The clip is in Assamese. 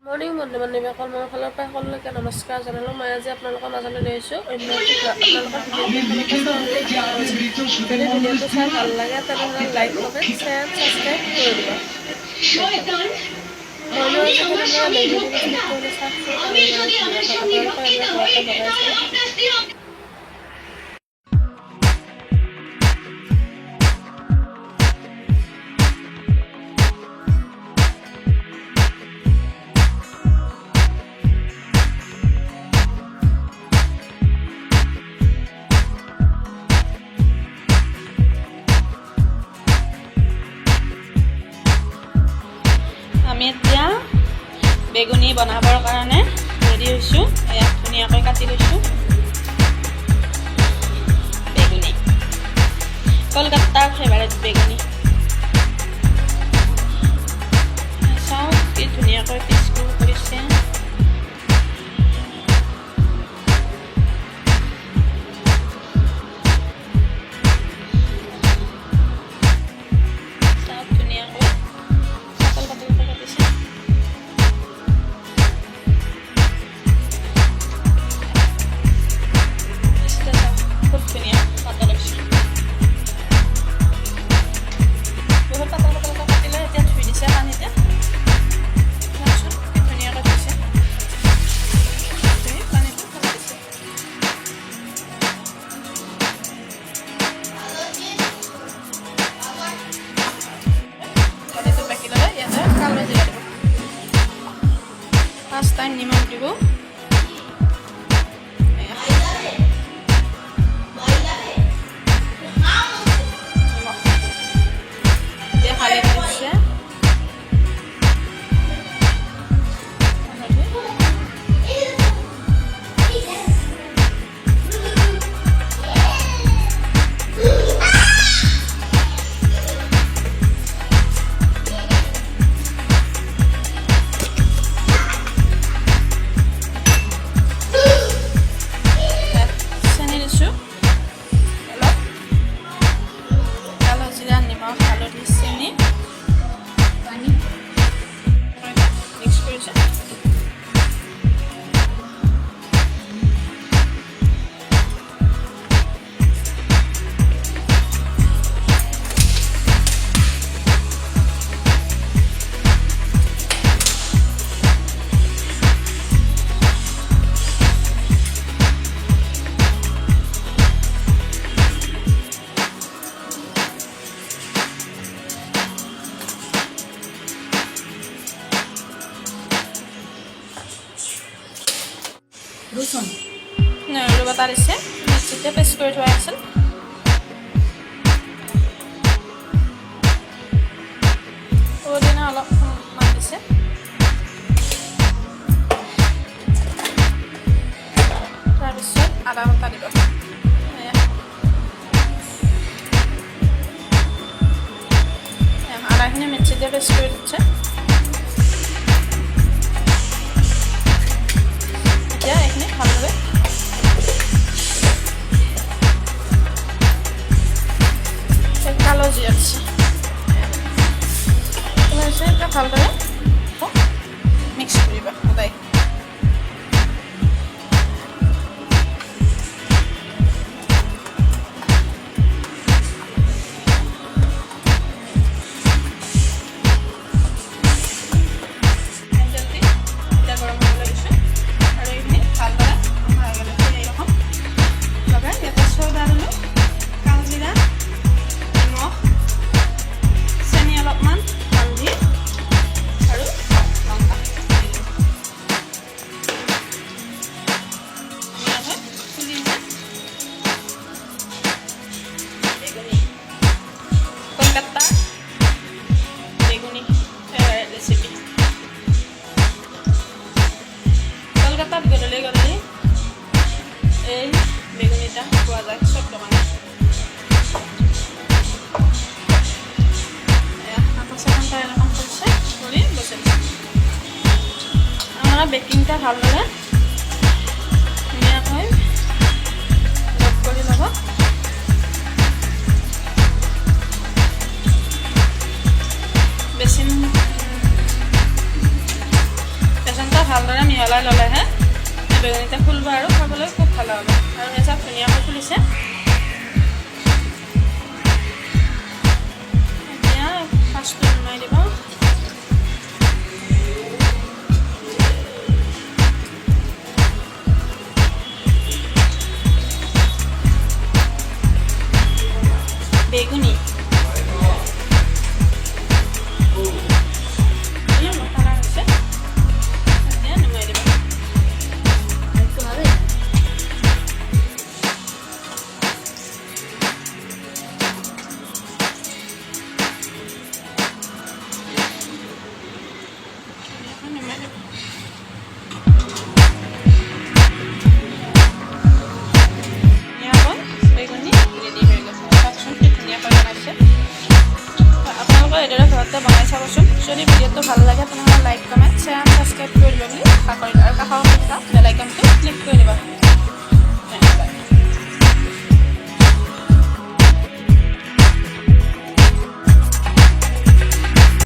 মৰ্ণিং বন্ধু বান্ধৱীসকল, মোৰ ফালৰ পৰা সকলোকে নমস্কাৰ জনালোঁ। মই আজি আপোনালোকৰ মাজলৈ লৈ আহিছোঁ অন্য আপোনালোকৰ ভিডিঅ'টো চাই ভাল লাগে তেনেহ'লে লাইক কমেণ্ট শ্বেয়াৰ ছাবস্ক্ৰাইব কৰি দিব। মইনো আজি কেনেদৰে বেগুনী প্ৰস্তুত কৰিলে চাওকচোন। আপোনালোকে এনেকৈ ঘৰতে বনাইছে। আমি এতিয়া বেগুনী বনাবৰ কাৰণে ৰেডি হৈছোঁ। এয়া ধুনীয়াকৈ কাটি লৈছোঁ বেগুনী, কলকাতাৰ ফেভাৰেট বেগুনী। চাওক কি ধুনীয়াকৈ পিচ কৰিছে। চাওক ধুনীয়াকৈ পাতল পাতলকৈ কাটিছে। খুব ধুনীয়া পাতল হৈছে। বহুত পাতল পাতলকৈ কাটিলে এতিয়া ধুই দিছে পানীতে। চাওকচোন কি ধুনীয়াকৈ ধুইছে, ধুই পানীটো পেলাই দিছে। পানীটো বাকি ল'লে ইয়াতে কালো জিৰা দিব, ফাৰ্ষ্ট টাইম নিমখ দিব। ৰ'ব পাৰিছে মিক্সিতে পেষ্ট কৰি থোৱা আছিল। পুদিনা অলপ মান দিছে। তাৰপিছত আদা বটা দিব। আদাখিনি মিক্সিতে পেষ্ট কৰি দিছে। এতিয়া এইখিনি ভালদৰে কালো জিৰা দিছে। এতিয়া ভালদৰে মিক্স কৰিবা সদায়। এতিয়া গৰম হ'বলৈ দিছোঁ আৰু এইখিনি ভালদৰে এইৰকম লগাই ইয়াতে চৌদা দিলোঁ, কালজিৰা, নিমখ, চেনি অলপমান, হালধি আৰু লংকা বেগুনী, কলকাতাৰ বেগুনী ফেভাৰেট ৰেচিপি। কলকাতাত গধূলি গধূলি এই বেগুনিটা পোৱা যায় চব দোকানে। এৰকম কৰছে কৰে বসে আমৰা বেকিংটা ভালোভাবে ধুনীয়াকৈ লগ কৰি ল'ব। বেচিন ভালদৰে মিহলাই ল'লেহে বেগুনীটা ফুলব আৰু খাবলৈ খুব ভাল হ'ব। আৰু এই চব ধুনীয়াকৈ ফুলিছে। এতিয়া ফাৰ্ষ্টটো নমাই দিব। বেগুনি মছলা হৈছে, এতিয়া নমাই দিব। এইদৰে ঘৰতে বনাই চাবচোন। যদি ভিডিঅ'টো ভাল লাগে তেনেহ'লে লাইক, কমেণ্ট, শ্বেয়াৰ, ছাবস্ক্ৰাইব কৰি ল'ব বুলি আশা কৰিলোঁ আৰু কাষৰ